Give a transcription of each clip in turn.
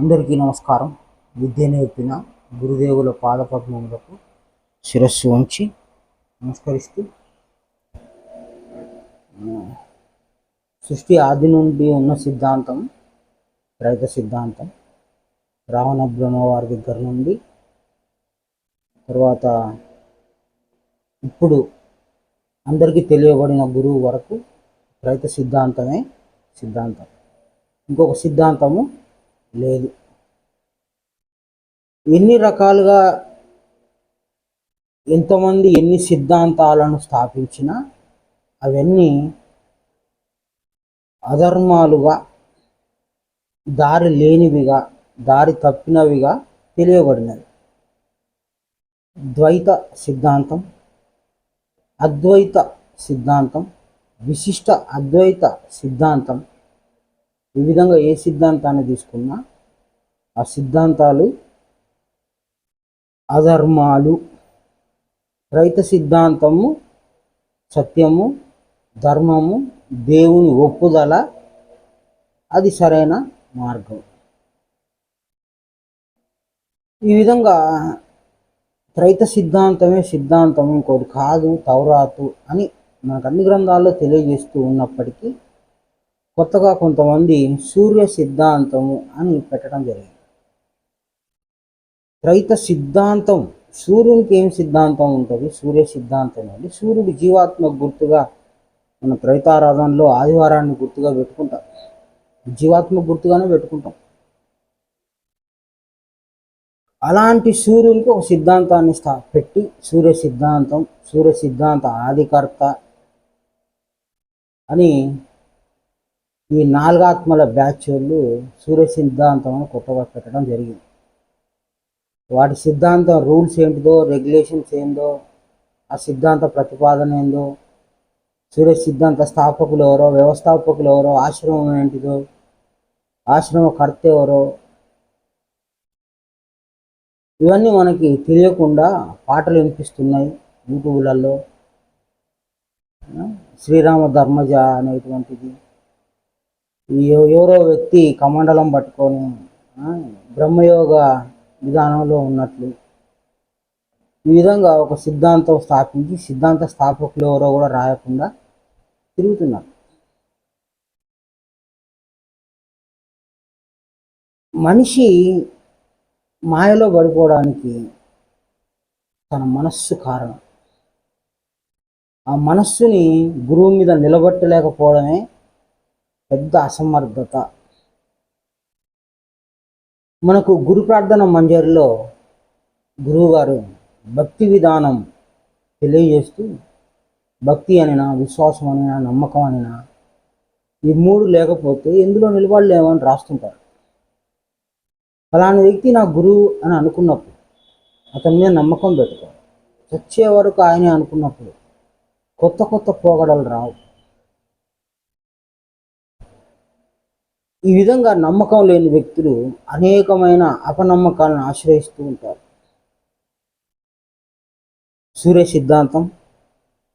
అందరికీ నమస్కారం. విద్య నేర్పిన గురుదేవుల పాదపద్మములకు శిరస్సు వంచి నమస్కరిస్తూ, సృష్టి ఆది నుండి ఉన్న సిద్ధాంతం రైత సిద్ధాంతం. రావణ బ్రహ్మ వారి దగ్గర నుండి తర్వాత ఇప్పుడు అందరికీ తెలియబడిన గురువు వరకు రైత సిద్ధాంతమే సిద్ధాంతం. ఇంకొక సిద్ధాంతము లేదు. ఎన్ని రకాలుగా ఎంతమంది ఎన్ని సిద్ధాంతాలను స్థాపించినా అవన్నీ అధర్మాలుగా, దారి లేనివిగా, దారి తప్పినవిగా తెలియబడినవి. ద్వైత సిద్ధాంతం, అద్వైత సిద్ధాంతం, విశిష్ట అద్వైత సిద్ధాంతం, ఈ విధంగా ఏ సిద్ధాంతాన్ని తీసుకున్నా ఆ సిద్ధాంతాలు అధర్మాలు. రైత సిద్ధాంతము సత్యము, ధర్మము, దేవుని ఒప్పుదల, అది సరైన మార్గం. ఈ విధంగా రైత సిద్ధాంతమే సిద్ధాంతం, ఇంకోటి కాదు తౌరాతు అని మనకు అన్ని గ్రంథాల్లో తెలియజేస్తూ ఉన్నప్పటికీ కొత్తగా కొంతమంది సూర్య సిద్ధాంతము అని పెట్టడం జరిగింది. రైత సిద్ధాంతం, సూర్యునికి ఏం సిద్ధాంతం ఉంటుంది? సూర్య సిద్ధాంతం అండి. సూర్యుడు జీవాత్మ గుర్తుగా మన త్రైతారాధనలో ఆదివారాన్ని గుర్తుగా పెట్టుకుంటాం, జీవాత్మ గుర్తుగానే పెట్టుకుంటాం. అలాంటి సూర్యునికి ఒక సిద్ధాంతాన్ని పెట్టి సూర్య సిద్ధాంతం, సూర్య సిద్ధాంత ఆదికర్త అని ఈ నాలుగాత్మల బ్యాచ్ వాళ్ళు సూర్య సిద్ధాంతం కొత్తగా పెట్టడం జరిగింది. వాటి సిద్ధాంతం రూల్స్ ఏంటిదో, రెగ్యులేషన్స్ ఏందో, ఆ సిద్ధాంత ప్రతిపాదన ఏందో, సూర్య సిద్ధాంత స్థాపకులు ఎవరో, వ్యవస్థాపకులు ఎవరో, ఆశ్రమం ఏంటిదో, ఆశ్రమకర్త ఎవరో, ఇవన్నీ మనకి తెలియకుండా పాటలు వినిపిస్తున్నాయి యూట్యూబ్లలో. శ్రీరామ ధర్మజ అనేటువంటిది ఎవరో వ్యక్తి కమండలం పట్టుకొని బ్రహ్మయోగ విధానంలో ఉన్నట్లు ఈ విధంగా ఒక సిద్ధాంతం స్థాపించి సిద్ధాంత స్థాపకులు ఎవరో కూడా రాయకుండా తిరుగుతున్నారు. మనిషి మాయలో పడిపోవడానికి తన మనస్సు కారణం. ఆ మనస్సుని గురువు మీద నిలబెట్టలేకపోవడమే పెద్ద అసమర్థత. మనకు గురు ప్రార్థన మంజరిలో గురువుగారు భక్తి విధానం తెలియజేస్తూ, భక్తి అనినా, విశ్వాసం అనినా, నమ్మకం అనినా, ఈ మూడు లేకపోతే ఎందులో నిలబడలేమని రాస్తుంటారు. ఫలానా వ్యక్తి నా గురువు అని అనుకున్నప్పుడు అతని మీద నమ్మకం పెట్టుకోవాలి. చచ్చే వరకు ఆయనే అనుకున్నప్పుడు కొత్త కొత్త పోగడలు రావు. ఈ విధంగా నమ్మకం లేని వ్యక్తులు అనేకమైన అపనమ్మకాలను ఆశ్రయిస్తూ ఉంటారు. సూర్య సిద్ధాంతం,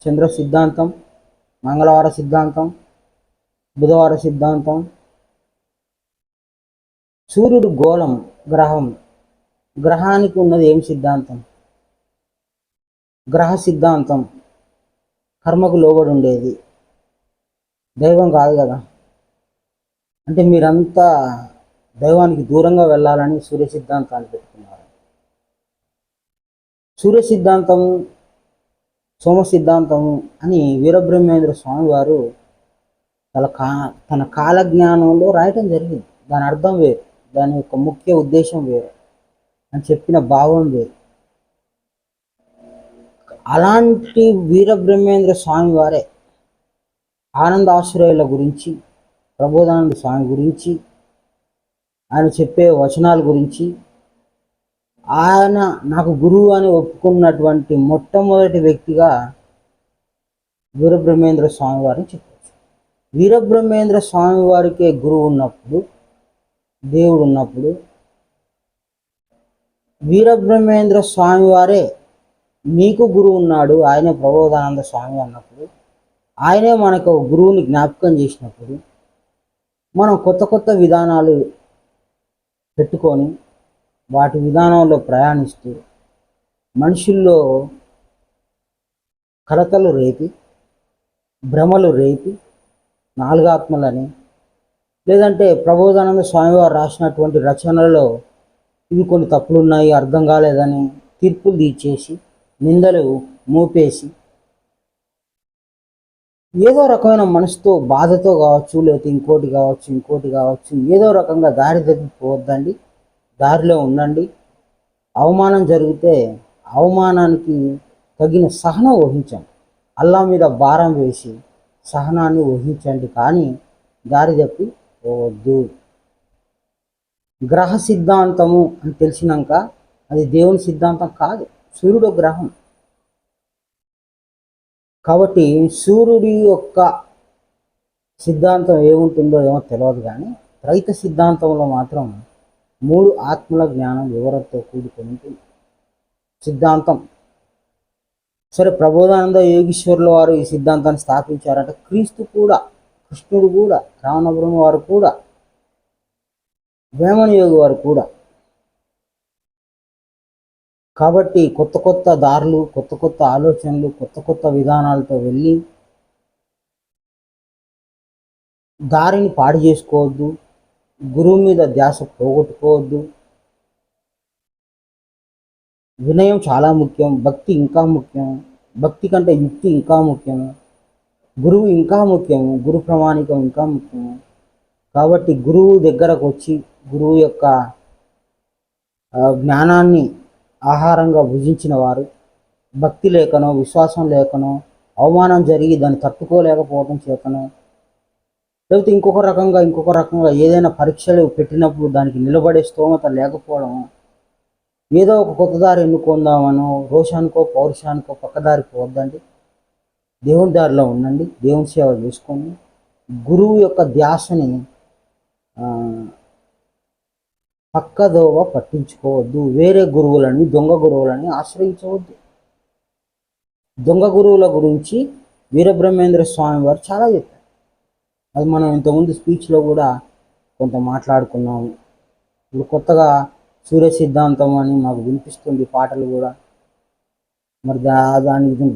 చంద్ర సిద్ధాంతం, మంగళవార సిద్ధాంతం, బుధవార సిద్ధాంతం. సూర్యుడు గోళం, గ్రహం. గ్రహానికి ఉన్నది ఏం సిద్ధాంతం? గ్రహ సిద్ధాంతం కర్మకు లోబడి ఉండేది, దైవం కాదు కదా. అంటే మీరంతా దైవానికి దూరంగా వెళ్ళాలని సూర్య సిద్ధాంతాన్ని పెట్టుకున్నారు. సూర్య సిద్ధాంతము, సోమ సిద్ధాంతము అని వీరబ్రహ్మేంద్ర స్వామి వారు తన కాలజ్ఞానంలో రాయటం జరిగింది. దాని అర్థం వేరు, దాని యొక్క ముఖ్య ఉద్దేశం వేరు, అని చెప్పిన భావం వేరు. అలాంటి వీరబ్రహ్మేంద్ర స్వామి వారే ఆనందాశ్రయుల గురించి, ప్రబోధానంద స్వామి గురించి, ఆయన చెప్పే వచనాల గురించి, ఆయన నాకు గురువు అని ఒప్పుకున్నటువంటి మొట్టమొదటి వ్యక్తిగా వీరబ్రహ్మేంద్ర స్వామి వారిని చెప్పవచ్చు. వీరబ్రహ్మేంద్ర స్వామి వారికే గురువు ఉన్నప్పుడు, దేవుడు ఉన్నప్పుడు, వీరబ్రహ్మేంద్ర స్వామి వారే మీకు గురువు ఉన్నాడు, ఆయనే ప్రబోధానంద స్వామి అన్నప్పుడు, ఆయనే మనకు గురువుని జ్ఞాపకం చేసినప్పుడు మనం కొత్త కొత్త విధానాలు పెట్టుకొని వాటి విధానంలో ప్రయాణిస్తూ మనుషుల్లో కలతలు రేపి భ్రమలు రేపి నాలుగాత్మలని, లేదంటే ప్రబోధానంద స్వామివారు రాసినటువంటి రచనలలో ఇవి కొన్ని తప్పులున్నాయి అర్థం కాలేదని తీర్పులు తీర్చేసి నిందలు మోపేసి ఏదో రకమైన మనసుతో బాధతో కావచ్చు, లేకపోతే ఇంకోటి కావచ్చు ఏదో రకంగా దారి తప్పిపోవద్దండి. దారిలో ఉండండి. అవమానం జరిగితే అవమానానికి తగిన సహనం వహించండి. అల్లా మీద భారం వేసి సహనాన్ని వహించండి, కానీ దారి తప్పి పోవద్దు. గ్రహ సిద్ధాంతము అని తెలిసినాక అది దేవుని సిద్ధాంతం కాదు, సూర్యుడు గ్రహం. కాబట్టి సూర్యుడి యొక్క సిద్ధాంతం ఏముంటుందో ఏమో తెలియదు, కానీ రైత సిద్ధాంతంలో మాత్రం 3 ఆత్మల జ్ఞానం వివరంతో కూడుకొని ఉంటుంది సిద్ధాంతం. సరే, ప్రబోధానంద యోగీశ్వరుల వారు ఈ సిద్ధాంతాన్ని స్థాపించారంటే క్రీస్తు కూడా, కృష్ణుడు కూడా, రావణబ్రహ్మ వారు కూడా, వేమన యోగి వారు కూడా. కాబట్టి కొత్త కొత్త దారులు, కొత్త కొత్త ఆలోచనలు, కొత్త కొత్త విధానాలతో వెళ్ళి దారిని పాడు చేసుకోవద్దు. గురువు మీద ధ్యాస పోగొట్టుకోవద్దు. వినయం చాలా ముఖ్యం, భక్తి ఇంకా ముఖ్యం, భక్తి కంటే యుక్తి ఇంకా ముఖ్యము, గురువు ఇంకా ముఖ్యము, గురు ప్రమాణికం ఇంకా ముఖ్యము. కాబట్టి గురువు దగ్గరకు వచ్చి గురువు యొక్క జ్ఞానాన్ని ఆహారంగా భుజించిన వారు భక్తి లేకనో, విశ్వాసం లేకనో, అవమానం జరిగి దాన్ని తట్టుకోలేకపోవడం చేతనో, లేకపోతే ఇంకొక రకంగా ఏదైనా పరీక్షలు పెట్టినప్పుడు దానికి నిలబడే స్తోమత లేకపోవడం, ఏదో ఒక కొత్త దారి ఎన్నుకుందామనో, రోషానికో పౌరుషానికో పక్కదారి పోవద్దండి. దేవుని దారిలో ఉండండి, దేవుని సేవ చేసుకోండి. గురువు యొక్క ధ్యాసని పక్కదోవ పట్టించుకోవద్దు. వేరే గురువులని, దొంగ గురువులని ఆశ్రయించవద్దు. దొంగ గురువుల గురించి వీరబ్రహ్మేంద్ర స్వామి వారు చాలా చెప్పారు. అది మనం ఇంతకుముందు స్పీచ్లో కూడా కొంత మాట్లాడుకున్నాము. ఇప్పుడు కొత్తగా సూర్య సిద్ధాంతం అని మాకు వినిపిస్తుంది పాటలు కూడా. మరి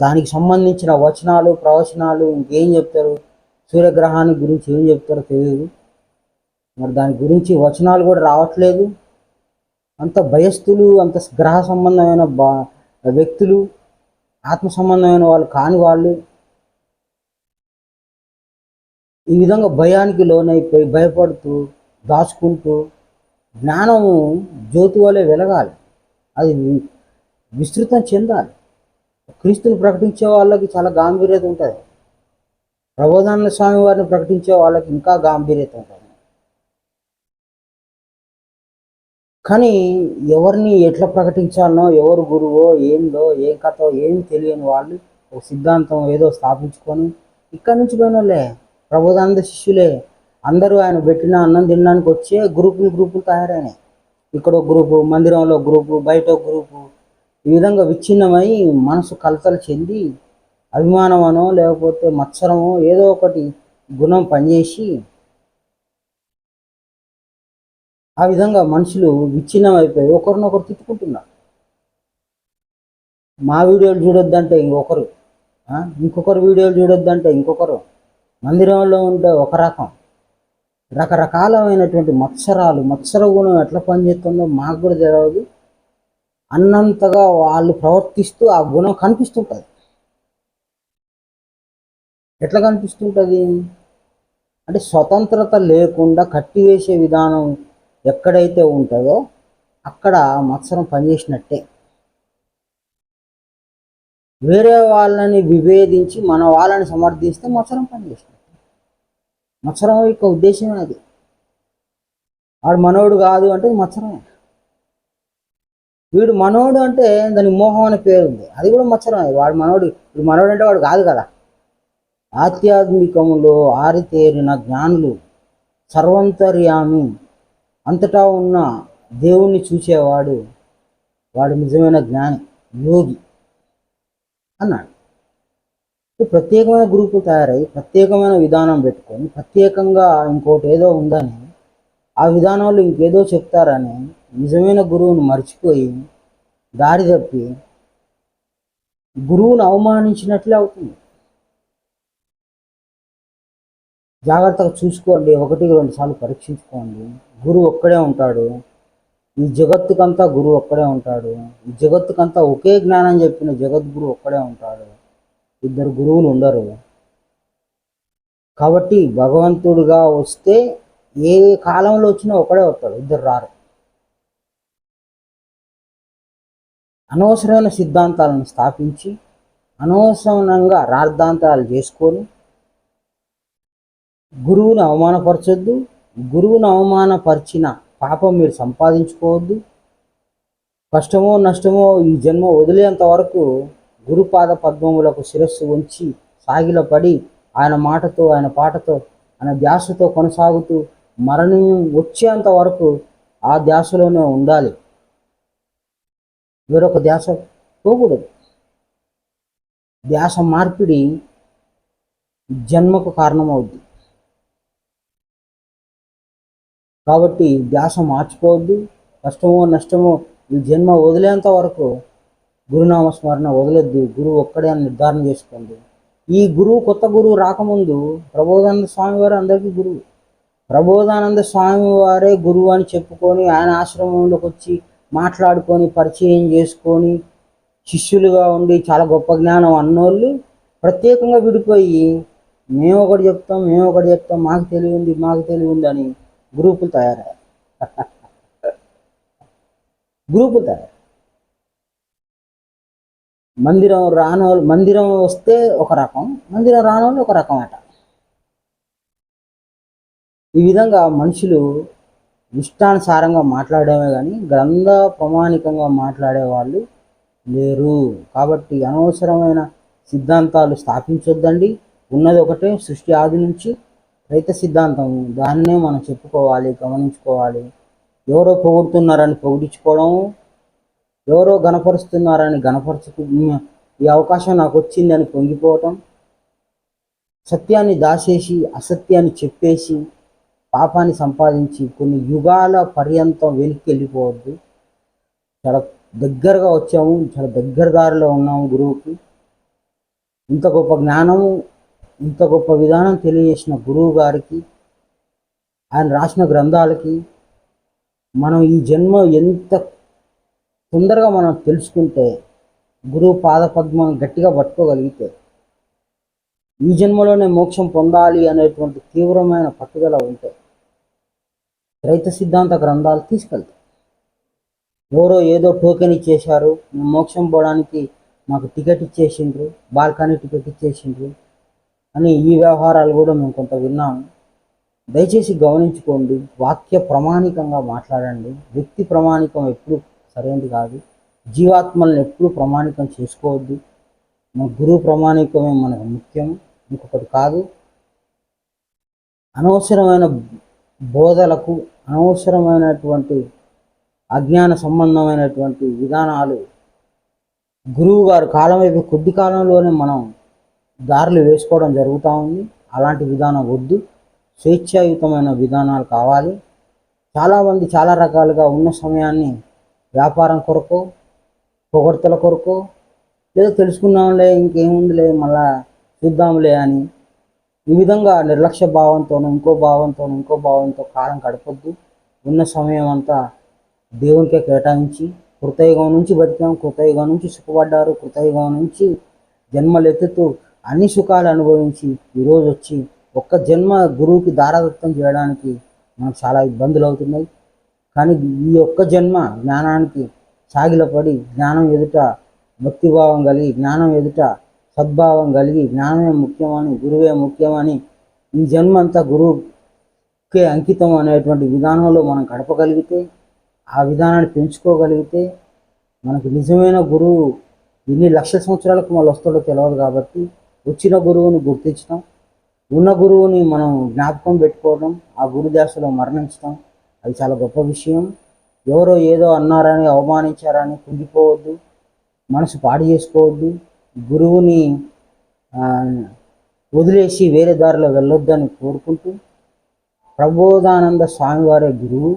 దానికి సంబంధించిన వచనాలు, ప్రవచనాలు ఇంకేం చెప్తారు, సూర్యగ్రహాన్ని గురించి ఏం చెప్తారో తెలియదు. మరి దాని గురించి వచనాలు కూడా రావట్లేదు. అంత భయస్థులు, అంత గ్రహ సంబంధమైన వ్యక్తులు, ఆత్మ సంబంధమైన వాళ్ళు కాని వాళ్ళు ఈ విధంగా భయానికి లోనైపోయి భయపడుతూ దాచుకుంటూ జ్ఞానము జ్యోతి వలె వెలగాలి, అది విస్తృతం చెందాలి. క్రీస్తుని ప్రకటించే వాళ్ళకి చాలా గాంభీర్యత ఉంటుంది, ప్రబోధానంద స్వామి వారిని ప్రకటించే వాళ్ళకి ఇంకా గాంభీర్యత ఉంటుంది. కానీ ఎవరిని ఎట్లా ప్రకటించాలనో, ఎవరు గురువో ఏందో ఏం కథో ఏం తెలియని వాళ్ళు ఒక సిద్ధాంతం ఏదో స్థాపించుకొని ఇక్కడి నుంచి పోయిన వాళ్ళే ప్రబోధానంద శిష్యులే. అందరూ ఆయన పెట్టిన అన్నం తినడానికి వచ్చే గ్రూపులు తయారైనాయి. ఇక్కడ ఒక గ్రూపు, మందిరంలో గ్రూపు, బయట ఒక గ్రూపు, ఈ విధంగా విచ్ఛిన్నమై మనసు కలతలు చెంది అభిమానమనో లేకపోతే మత్సరమో ఏదో ఒకటి గుణం పనిచేసి ఆ విధంగా మనుషులు విచ్ఛిన్నం అయిపోయి ఒకరినొకరు తిట్టుకుంటున్నారు. మా వీడియోలు చూడొద్దంటే ఇంకొకరు, ఇంకొకరు వీడియోలు చూడొద్దంటే ఇంకొకరు, మందిరంలో ఉంటే ఒక రకరకాలమైనటువంటి మత్సర గుణం ఎట్లా పనిచేస్తుందో మాకు కూడా తెలియదు. అన్నంతగా వాళ్ళు ప్రవర్తిస్తూ ఆ గుణం కనిపిస్తుంటుంది. ఎట్లా కనిపిస్తుంటుంది అంటే స్వతంత్రత లేకుండా కట్టివేసే విధానం ఎక్కడైతే ఉంటుందో అక్కడ మత్సరం పనిచేసినట్టే. వేరే వాళ్ళని విభేదించి మన వాళ్ళని సమర్థిస్తే మత్సరం పనిచేసినట్టే. మత్సరం యొక్క ఉద్దేశమే అది. వాడు మనోడు కాదు అంటే మత్సరమే. వీడు మనోడు అంటే దానికి మోహం అనే పేరు ఉంది, అది కూడా మత్సరమే. వాడు మనోడు, వీడు మనోడు అంటే వాడు కాదు కదా. ఆధ్యాత్మికములో ఆరితేరిన జ్ఞానులు, సర్వంతర్యామి, అంతటా ఉన్న దేవుణ్ణి చూసేవాడు, వాడు నిజమైన జ్ఞాని, యోగి అన్నాడు. ప్రత్యేకమైన గ్రూపులు తయారై ప్రత్యేకమైన విధానం పెట్టుకొని ప్రత్యేకంగా ఇంకోటి ఏదో ఉందని ఆ విధానంలో ఇంకేదో చెప్తారని నిజమైన గురువును మర్చిపోయి దారి తప్పి గురువును అవమానించినట్లే అవుతుంది. జాగ్రత్తగా చూసుకోండి, 1-2 సార్లు పరీక్షించుకోండి. గురువు ఒక్కడే ఉంటాడు. ఈ జగత్తుకంతా గురువు ఒక్కడే ఉంటాడు. ఈ జగత్తుకంతా ఒకే జ్ఞానం చెప్పిన జగద్గురు ఒక్కడే ఉంటాడు. ఇద్దరు గురువులు ఉండరు. కాబట్టి భగవంతుడిగా వస్తే ఏ కాలంలో వచ్చినా ఒకడే వస్తాడు, ఇద్దరు రారు. అనవసరమైన సిద్ధాంతాలను స్థాపించి అనవసరంగా రాద్ధాంతాలు చేసుకొని గురువును అవమానపరచొద్దు. గురువును అవమానపరిచిన పాపం మీరు సంపాదించుకోవద్దు. కష్టమో నష్టమో ఈ జన్మ వదిలేంత వరకు గురుపాద పద్మములకు శిరస్సు ఉంచి సాగిలపడి ఆయన మాటతో, ఆయన పాటతో, ఆయన ధ్యాసతో కొనసాగుతూ మరణం వచ్చేంత వరకు ఆ ధ్యాసలోనే ఉండాలి. వేరొక ధ్యాస పోకూడదు. ధ్యాస మార్పిడి జన్మకు కారణమవుద్ది. కాబట్టి ధ్యాస మార్చుకోవద్దు. కష్టమో నష్టమో ఈ జన్మ వదిలేంత వరకు గురునామస్మరణ వదలొద్దు. గురువు ఒక్కడే అని నిర్ధారణ చేసుకోండి. ఈ గురువు, కొత్త గురువు రాకముందు ప్రబోధానంద స్వామి వారు అందరికీ గురువు. ప్రబోధానంద స్వామి వారే గురువు అని చెప్పుకొని ఆయన ఆశ్రమంలోకి వచ్చి మాట్లాడుకొని పరిచయం చేసుకొని శిష్యులుగా ఉండి చాలా గొప్ప జ్ఞానం అన్నోళ్ళు ప్రత్యేకంగా విడిపోయి మేము ఒకటి చెప్తాం, మాకు తెలివి ఉంది అని గ్రూపులు తయారయ్యారు. గ్రూపులు తయారు. మందిరం వస్తే ఒక రకం, మందిరం రానోళ్ళు ఒక రకం అట. ఈ విధంగా మనుషులు ఇష్టానుసారంగా మాట్లాడేమే కానీ గ్రంథ ప్రమాణికంగా మాట్లాడే వాళ్ళు లేరు. కాబట్టి అనవసరమైన సిద్ధాంతాలు స్థాపించొద్దండి. ఉన్నది ఒకటే, సృష్టి ఆది నుంచి రైత సిద్ధాంతం. దాన్నే మనం చెప్పుకోవాలి, గమనించుకోవాలి. ఎవరో పొగుడుతున్నారని పొగిడించుకోవడం, ఎవరో గణపరుస్తున్నారని ఈ అవకాశం నాకు వచ్చిందని పొంగిపోవటం, సత్యాన్ని దాచేసి అసత్యాన్ని చెప్పేసి పాపాన్ని సంపాదించి కొన్ని యుగాల పర్యంతం వెనక్కి వెళ్ళిపోవద్దు. చాలా దగ్గరగా వచ్చాము, చాలా దగ్గర దారిలో ఉన్నాము గురువుకి. ఇంత గొప్ప జ్ఞానము, ఇంత గొప్ప విధానం తెలియజేసిన గురువు గారికి, ఆయన రాసిన గ్రంథాలకి మనం ఈ జన్మ ఎంత తొందరగా మనం తెలుసుకుంటే, గురువు పాదపద్మం గట్టిగా పట్టుకోగలిగితే ఈ జన్మలోనే మోక్షం పొందాలి అనేటువంటి తీవ్రమైన పట్టుదల ఉంటే రైత సిద్ధాంత గ్రంథాలు తీసుకెళ్తాయి. ఎవరో ఏదో టోకెన్ ఇచ్చేశారు, మోక్షం పోవడానికి మాకు టికెట్ ఇచ్చేసిండ్రు, బాల్కనీ టికెట్ ఇచ్చేసిండ్రు అని ఈ వ్యవహారాలు కూడా మేము కొంత విన్నాము. దయచేసి గమనించుకోండి. వాక్య ప్రమాణికంగా మాట్లాడండి. వ్యక్తి ప్రమాణికం ఎప్పుడు సరైనది కాదు. జీవాత్మలను ఎప్పుడు ప్రమాణికం చేసుకోవద్దు. మన గురువు ప్రమాణికమే మనకు ముఖ్యం, ఇంకొకటి కాదు. అనవసరమైన బోధలకు, అనవసరమైనటువంటి అజ్ఞాన సంబంధమైనటువంటి విధానాలు గురువు గారు కాలం అయిపోయి కొద్ది కాలంలోనే మనం దారులు వేసుకోవడం జరుగుతూ ఉంది. అలాంటి విధానం వద్దు. స్వేచ్ఛాయుతమైన విధానాలు కావాలి. చాలామంది చాలా రకాలుగా ఉన్న సమయాన్ని వ్యాపారం కొరకు, పొగడ్తల కొరకు, లేదా తెలుసుకున్నాంలే ఇంకేముందిలే మళ్ళా చూద్దాంలే అని ఈ విధంగా నిర్లక్ష్య భావంతోనూ ఇంకో భావంతో కాలం గడపొద్దు. ఉన్న సమయం అంతా దేవునికే కేటాయించి, కృతయుగం నుంచి బతికాం, కృతయుగం నుంచి సుఖపడ్డారు, కృతయుగం నుంచి జన్మలెత్తుతూ అన్ని సుఖాలు అనుభవించి ఈరోజు వచ్చి ఒక్క జన్మ గురువుకి దారాదత్తం చేయడానికి మనకు చాలా ఇబ్బందులు అవుతున్నాయి. కానీ ఈ ఒక్క జన్మ జ్ఞానానికి సాగిలపడి, జ్ఞానం ఎదుట భక్తిభావం కలిగి, జ్ఞానం ఎదుట సద్భావం కలిగి, జ్ఞానమే ముఖ్యమని, గురువే ముఖ్యమని, ఈ జన్మ అంతా గురువుకే అంకితం అనేటువంటి విధానంలో మనం గడపగలిగితే, ఆ విధానాన్ని పెంచుకోగలిగితే మనకు నిజమైన గురువు ఎన్ని లక్షల సంవత్సరాలకు మళ్ళీ వస్తాడో తెలియదు. కాబట్టి వచ్చిన గురువుని గుర్తించడం, ఉన్న గురువుని మనం జ్ఞాపకం పెట్టుకోవడం, ఆ గురుదాసలో మరణించడం, అది చాలా గొప్ప విషయం. ఎవరో ఏదో అన్నారని, అవమానించారని కుంగిపోవద్దు, మనసు పాడు చేసుకోవద్దు. గురువుని వదిలేసి వేరే దారిలో వెళ్ళొద్దని కోరుకుంటూ ప్రబోధానంద స్వామి వారే గురువు,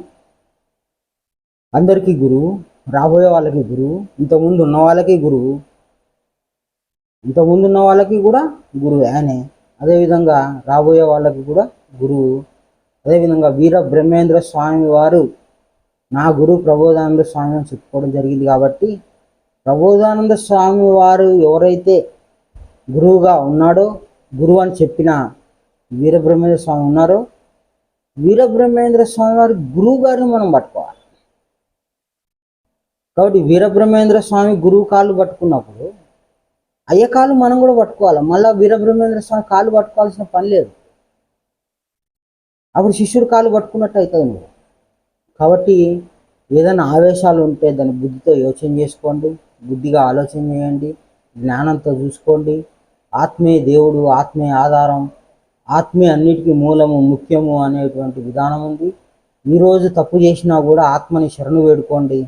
అందరికీ గురువు, రాబోయే వాళ్ళకి గురువు, ఇంతకుముందు ఉన్న వాళ్ళకి గురువు, ఇంతకుముందు ఉన్న వాళ్ళకి కూడా గురువు ఆయనే. అదేవిధంగా రాబోయే వాళ్ళకి కూడా గురువు. అదేవిధంగా వీర బ్రహ్మేంద్ర స్వామి వారు నా గురువు ప్రబోధానంద స్వామి అని చెప్పుకోవడం జరిగింది. కాబట్టి ప్రబోధానంద స్వామి వారు ఎవరైతే గురువుగా ఉన్నాడో, గురువు అని చెప్పిన వీరబ్రహ్మేంద్ర స్వామి ఉన్నారో, వీరబ్రహ్మేంద్ర స్వామి వారి గురువు గారిని మనం పట్టుకోవాలి. కాబట్టి వీరబ్రహ్మేంద్ర స్వామి గురువు కాళ్ళు పట్టుకున్నప్పుడు అయ్య కాళ్ళు మనం కూడా పట్టుకోవాలి. మళ్ళీ వీరబ్రహ్మేంద్ర స్వామి కాళ్ళు పట్టుకోవాల్సిన పని లేదు. అప్పుడు శిష్యుడు కాళ్ళు పట్టుకున్నట్టు అవుతుంది మీరు. కాబట్టి ఏదైనా ఆవేశాలు ఉంటే దాన్ని బుద్ధితో యోచన చేసుకోండి, బుద్ధిగా ఆలోచన చేయండి, జ్ఞానంతో చూసుకోండి. ఆత్మే దేవుడు, ఆత్మే ఆధారం, ఆత్మే అన్నిటికీ మూలము, ముఖ్యము అనేటువంటి విధానం ఉంది. ఈరోజు తప్పు చేసినా కూడా ఆత్మని శరణు వేడుకోండి.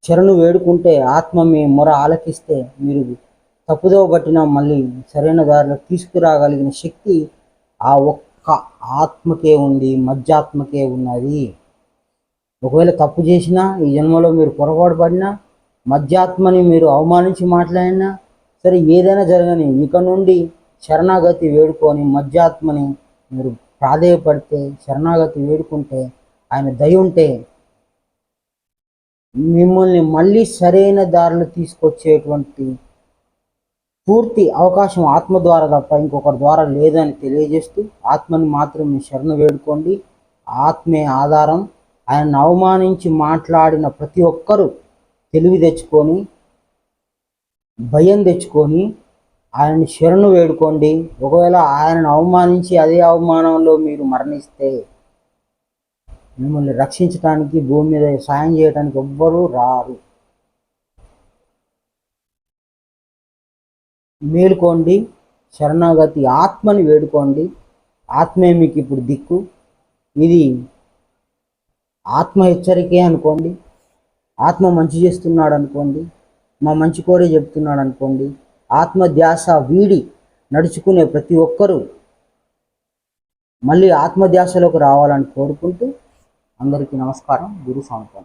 శరణు వేడుకుంటే ఆత్మ మీ మొర ఆలకిస్తే మీరు తప్పుదో పట్టినా మళ్ళీ సరైన దారిలో తీసుకురాగలిగిన శక్తి ఆ ఒక్క ఆత్మకే ఉంది, మధ్యాత్మకే ఉన్నది. ఒకవేళ తప్పు చేసినా, ఈ జన్మలో మీరు పొరపాటు పడినా, మధ్యాత్మని మీరు అవమానించి మాట్లాడినా సరే, ఏదైనా జరగని ఇక నుండి శరణాగతి వేడుకొని మధ్యాత్మని మీరు ప్రాధేయపడితే, శరణాగతి వేడుకుంటే, ఆయన దయ ఉంటే మిమ్మల్ని మళ్ళీ సరైన దారిలో తీసుకొచ్చేటువంటి పూర్తి అవకాశం ఆత్మ ద్వారా తప్ప ఇంకొకరి ద్వారా లేదని తెలియజేస్తూ, ఆత్మని మాత్రం మీ శరణు వేడుకోండి. ఆత్మే ఆధారం. ఆయనను అవమానించి మాట్లాడిన ప్రతి ఒక్కరూ తెలివి తెచ్చుకొని, భయం తెచ్చుకొని ఆయన్ని శరణు వేడుకోండి. ఒకవేళ ఆయనను అవమానించి అదే అవమానంలో మీరు మరణిస్తే మిమ్మల్ని రక్షించడానికి, భూమి మీద సాయం చేయడానికి ఎవ్వరూ రారు. మేలుకోండి, శరణాగతి ఆత్మని వేడుకోండి. ఆత్మే మీకు ఇప్పుడు దిక్కు. ఇది ఆత్మ హెచ్చరికే అనుకోండి. ఆత్మ మంచి చేస్తున్నాడు అనుకోండి, మా మంచి కోరే చెప్తున్నాడు అనుకోండి. ఆత్మ ధ్యాస వీడి నడుచుకునే ప్రతి ఒక్కరూ మళ్ళీ ఆత్మధ్యాసలోకి రావాలని కోరుకుంటూ అందరికీ నమస్కారం. గురు సాంతం.